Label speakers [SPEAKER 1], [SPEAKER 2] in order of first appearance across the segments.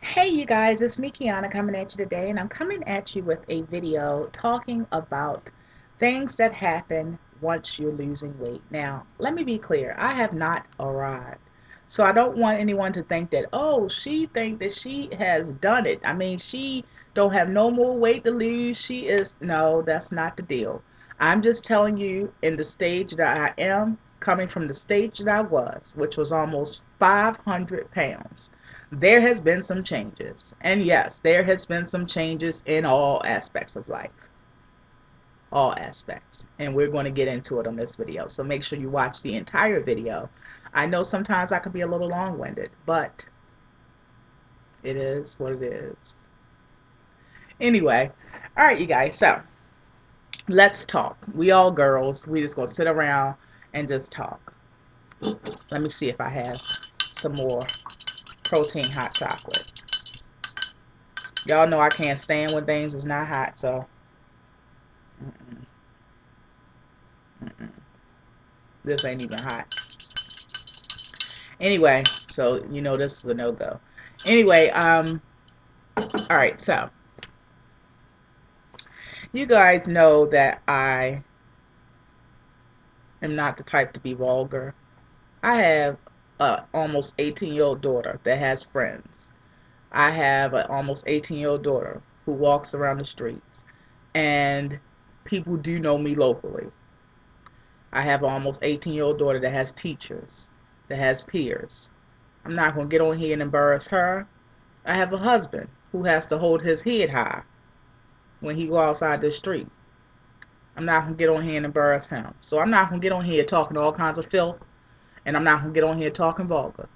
[SPEAKER 1] Hey you guys, it's me Kianna coming at you today, and I'm coming at you with a video talking about things that happen once you're losing weight. Now, let me be clear, I have not arrived. So I don't want anyone to think that, oh, she think that she has done it. I mean, she don't have no more weight to lose. She is, no, that's not the deal. I'm just telling you in the stage that I am, coming from the stage that I was, which was almost 500 pounds. There has been some changes. And yes, there has been some changes in all aspects of life. All aspects. And we're going to get into it on this video. So make sure you watch the entire video. I know sometimes I can be a little long-winded, but it is what it is. Anyway, all right, you guys. So let's talk. We all girls. We just going to sit around and just talk. Let me see if I have some more protein hot chocolate. Y'all know I can't stand when things is not hot, so mm-mm, mm-mm. This ain't even hot. Anyway, so you know this is a no-go. Anyway, all right, so you guys know that I am not the type to be vulgar. I have a almost 18-year-old daughter that has friends. I have an almost 18-year-old daughter who walks around the streets, and people do know me locally. I have an almost 18-year-old daughter that has teachers, that has peers. I'm not going to get on here and embarrass her. I have a husband who has to hold his head high when he go outside the street. I'm not going to get on here and embarrass him. So I'm not going to get on here talking all kinds of filth, and I'm not going to get on here talking vulgar.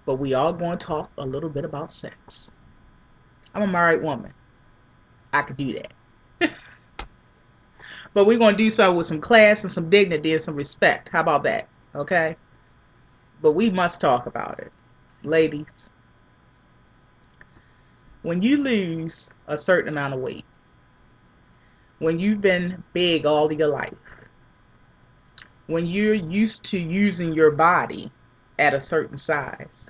[SPEAKER 1] But we are going to talk a little bit about sex. I'm a married woman. I could do that. But we're going to do so with some class and some dignity and some respect. How about that? Okay? But we must talk about it. Ladies, when you lose a certain amount of weight, when you've been big all your life, when you're used to using your body at a certain size,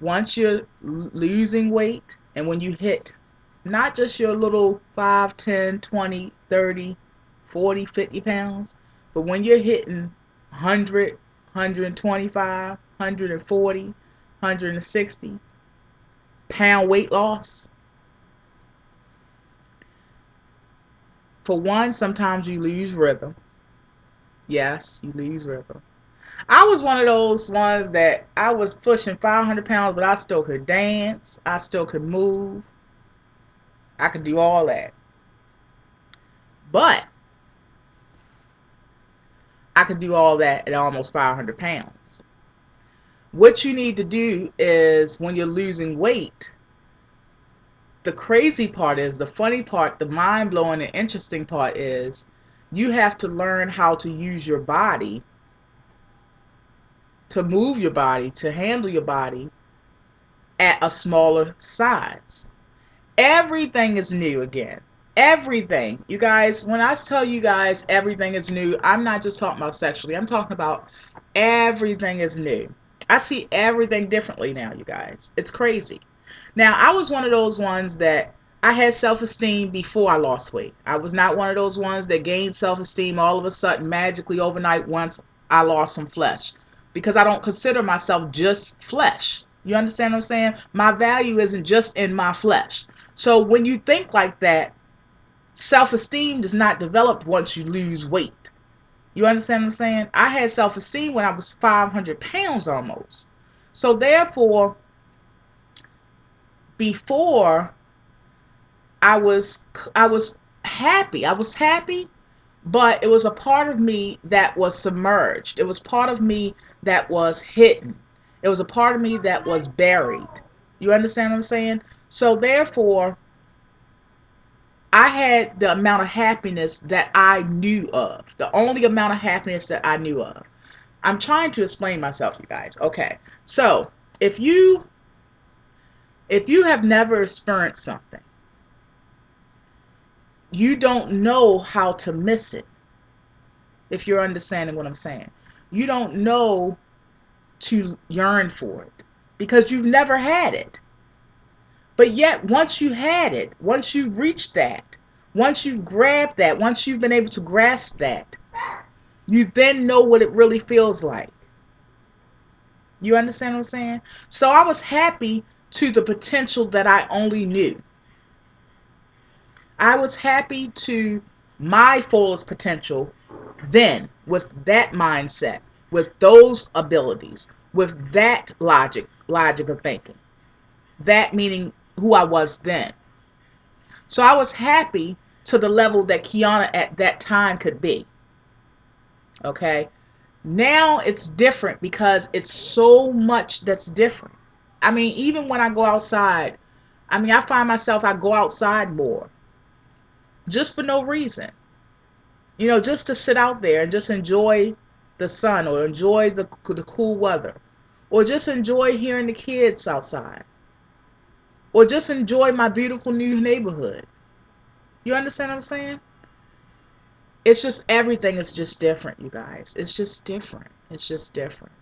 [SPEAKER 1] once you're losing weight, and when you hit not just your little 5, 10, 20, 30, 40, 50 pounds, but when you're hitting 100, 125, 140, 160 pound weight loss, for one, sometimes you lose rhythm. Yes, you lose rhythm. I was one of those ones that I was pushing 500 pounds, but I still could dance. I still could move. I could do all that. But I could do all that at almost 500 pounds. What you need to do is when you're losing weight, the crazy part is, the funny part, the mind-blowing and interesting part is, you have to learn how to use your body, to move your body, to handle your body at a smaller size. Everything is new again. Everything. You guys, when I tell you guys everything is new, I'm not just talking about sexually. I'm talking about everything is new. I see everything differently now, you guys. It's crazy. Now, I was one of those ones that I had self-esteem before I lost weight. I was not one of those ones that gained self-esteem all of a sudden magically overnight once I lost some flesh. Because I don't consider myself just flesh. You understand what I'm saying? My value isn't just in my flesh. So when you think like that, self-esteem does not develop once you lose weight. You understand what I'm saying? I had self-esteem when I was 500 pounds almost. So therefore, before I was happy. I was happy, but it was a part of me that was submerged. It was part of me that was hidden. It was a part of me that was buried. You understand what I'm saying? So therefore, I had the amount of happiness that I knew of. The only amount of happiness that I knew of. I'm trying to explain myself, you guys. Okay. So, if you have never experienced something, you don't know how to miss it. If you're understanding what I'm saying. You don't know to yearn for it because you've never had it. But yet, once you had it, once you've reached that, once you've grabbed that, once you've been able to grasp that, you then know what it really feels like. You understand what I'm saying? So I was happy to the potential that I only knew. I was happy to my fullest potential then, with that mindset, with those abilities, with that logic of thinking. That meaning who I was then. So I was happy to the level that Kianna at that time could be. Okay? Now it's different because it's so much that's different. I mean, even when I go outside, I mean, I find myself, I go outside more just for no reason. You know, just to sit out there and just enjoy the sun or enjoy the cool weather or just enjoy hearing the kids outside or just enjoy my beautiful new neighborhood. You understand what I'm saying? It's just everything is just different, you guys. It's just different. It's just different.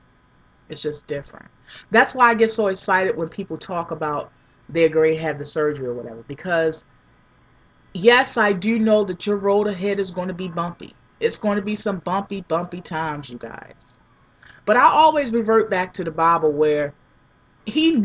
[SPEAKER 1] It's just different. That's why I get so excited when people talk about they're going to have the surgery or whatever. Because yes, I do know that your road ahead is going to be bumpy. It's going to be some bumpy, bumpy times, you guys. But I always revert back to the Bible where he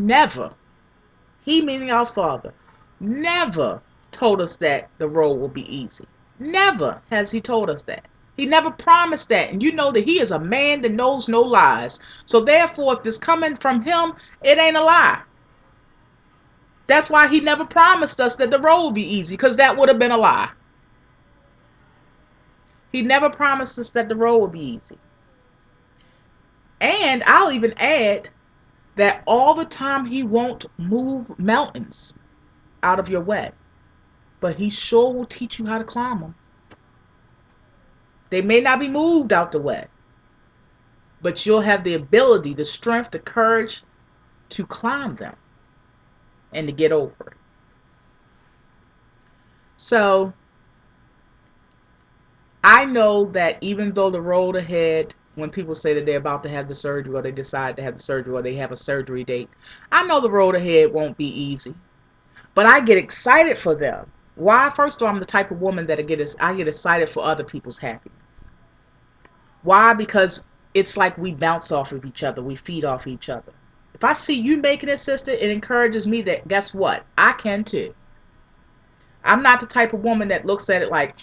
[SPEAKER 1] meaning our Father, never told us that the road will be easy. Never has he told us that. He never promised that. And you know that he is a man that knows no lies. So therefore, if it's coming from him, it ain't a lie. That's why he never promised us that the road would be easy, because that would have been a lie. He never promised us that the road would be easy. And I'll even add that all the time he won't move mountains out of your way, but he sure will teach you how to climb them. They may not be moved out the way, but you'll have the ability, the strength, the courage to climb them and to get over it. So I know that even though the road ahead, when people say that they're about to have the surgery or they decide to have the surgery or they have a surgery date, I know the road ahead won't be easy, but I get excited for them. Why? First of all, I'm the type of woman that I get excited for other people's happiness. Why? Because it's like we bounce off of each other. We feed off each other. If I see you making it, sister, it encourages me that, guess what? I can too. I'm not the type of woman that looks at it like,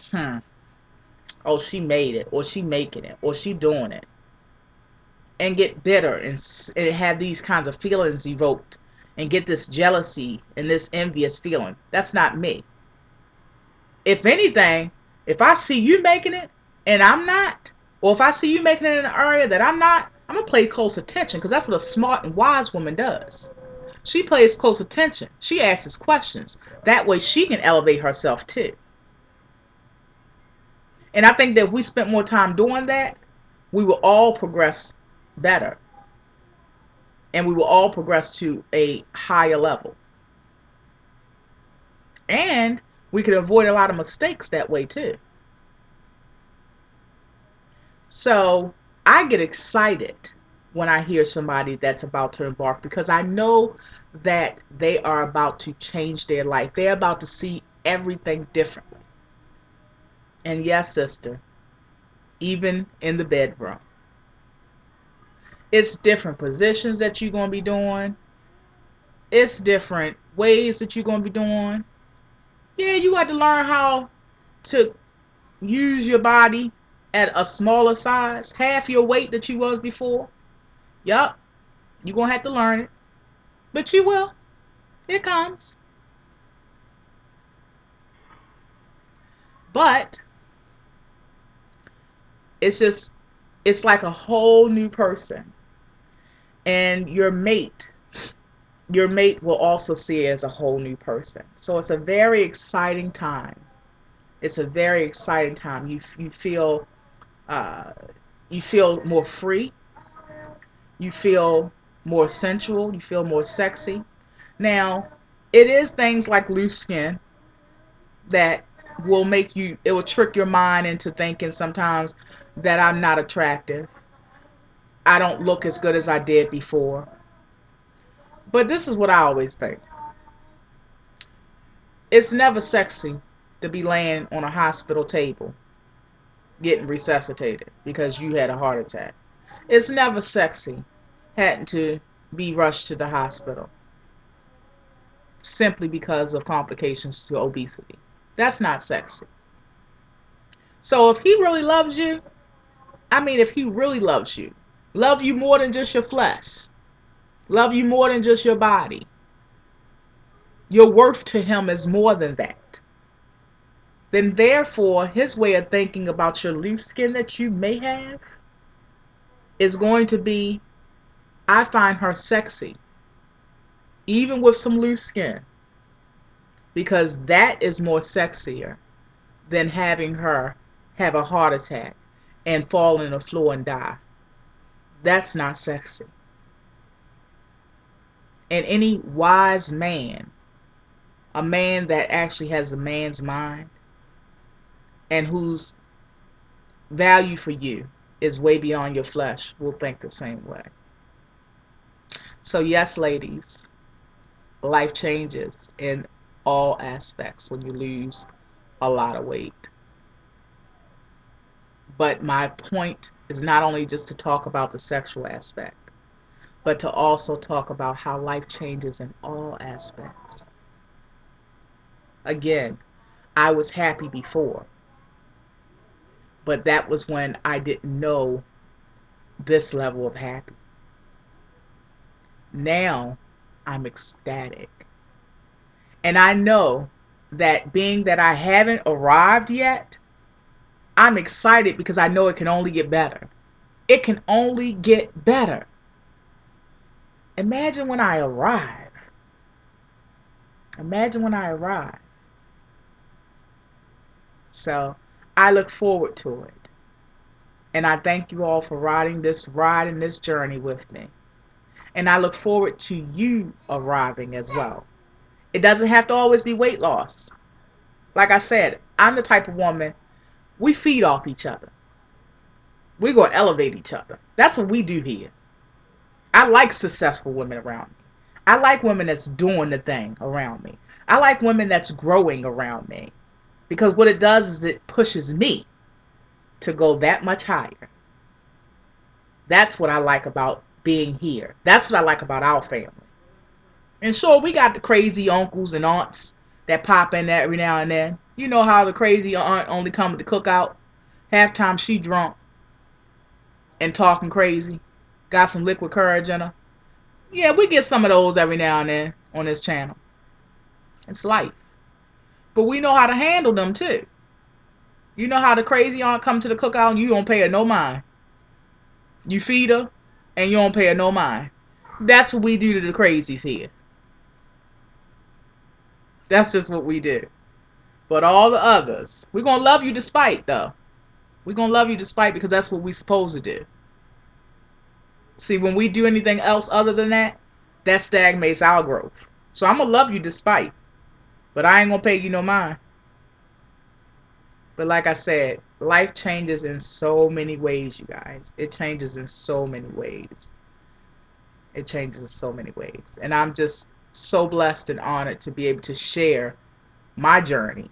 [SPEAKER 1] oh, she made it, or she making it, or she doing it, and get bitter and have these kinds of feelings evoked and get this jealousy and this envious feeling. That's not me. If anything, if I see you making it and I'm not, or if I see you making it in an area that I'm not, I'm going to pay close attention, because that's what a smart and wise woman does. She pays close attention. She asks questions. That way she can elevate herself too. And I think that if we spent more time doing that, we will all progress better. And we will all progress to a higher level. And we could avoid a lot of mistakes that way too. So I get excited when I hear somebody that's about to embark, because I know that they are about to change their life. They're about to see everything differently. And yes, sister, even in the bedroom. It's different positions that you're going to be doing. It's different ways that you're going to be doing. Yeah, you got to learn how to use your body at a smaller size, half your weight that you was before. Yup, you're going to have to learn it. But you will. It comes. But it's like a whole new person. And your mate will also see it as a whole new person. So it's a very exciting time. It's a very exciting time. You feel more free. You feel more sensual. You feel more sexy. Now, it is things like loose skin that will it will trick your mind into thinking sometimes that I'm not attractive. I don't look as good as I did before. But this is what I always think. It's never sexy to be laying on a hospital table getting resuscitated because you had a heart attack. It's never sexy having to be rushed to the hospital simply because of complications to obesity. That's not sexy. So if he really loves you, I mean, if he really loves you, love you more than just your flesh, love you more than just your body, your worth to him is more than that, then therefore his way of thinking about your loose skin that you may have is going to be, I find her sexy, even with some loose skin, because that is more sexier than having her have a heart attack and fall on the floor and die. That's not sexy. And any wise man, a man that actually has a man's mind and whose value for you is way beyond your flesh, will think the same way. So yes, ladies, life changes in all aspects when you lose a lot of weight. But my point is not only just to talk about the sexual aspect, but to also talk about how life changes in all aspects. Again, I was happy before, but that was when I didn't know this level of happy. Now I'm ecstatic. And I know that being that I haven't arrived yet, I'm excited because I know it can only get better. It can only get better. Imagine when I arrive. Imagine when I arrive. So I look forward to it. And I thank you all for riding this ride and this journey with me. And I look forward to you arriving as well. It doesn't have to always be weight loss. Like I said, I'm the type of woman, we feed off each other. We're going to elevate each other. That's what we do here. I like successful women around me. I like women that's doing the thing around me. I like women that's growing around me. Because what it does is it pushes me to go that much higher. That's what I like about being here. That's what I like about our family. And sure, we got the crazy uncles and aunts that pop in every now and then. You know how the crazy aunt only come to the cookout. Halftime she drunk and talking crazy. Got some liquid courage in her. Yeah, we get some of those every now and then on this channel. It's life. But we know how to handle them too. You know how the crazy aunt come to the cookout and you don't pay her no mind. You feed her and you don't pay her no mind. That's what we do to the crazies here. That's just what we do. But all the others, we're going to love you despite though. We're going to love you despite because that's what we're supposed to do. See, when we do anything else other than that, that stagnates our growth. So I'm going to love you despite. But I ain't going to pay you no mind. But like I said, life changes in so many ways, you guys. It changes in so many ways. It changes in so many ways. And I'm just so blessed and honored to be able to share my journey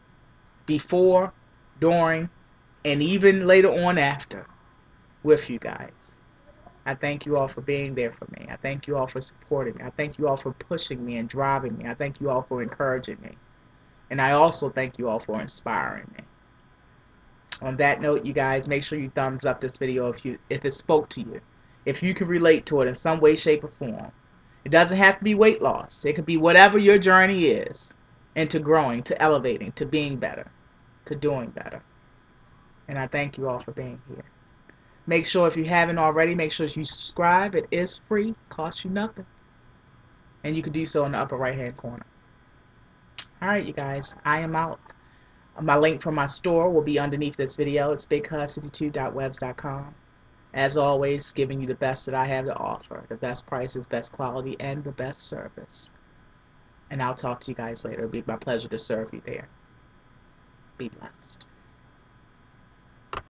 [SPEAKER 1] before, during, and even later on after with you guys. I thank you all for being there for me. I thank you all for supporting me. I thank you all for pushing me and driving me. I thank you all for encouraging me. And I also thank you all for inspiring me. On that note, you guys, make sure you thumbs up this video if it spoke to you. If you can relate to it in some way, shape, or form. It doesn't have to be weight loss. It could be whatever your journey is into growing, to elevating, to being better, to doing better. And I thank you all for being here. Make sure if you haven't already, make sure you subscribe. It is free, costs you nothing. And you can do so in the upper right hand corner. Alright, you guys, I am out. My link for my store will be underneath this video. It's bighus52.webs.com. As always, giving you the best that I have to offer. The best prices, best quality, and the best service. And I'll talk to you guys later. It'll be my pleasure to serve you there. Be blessed.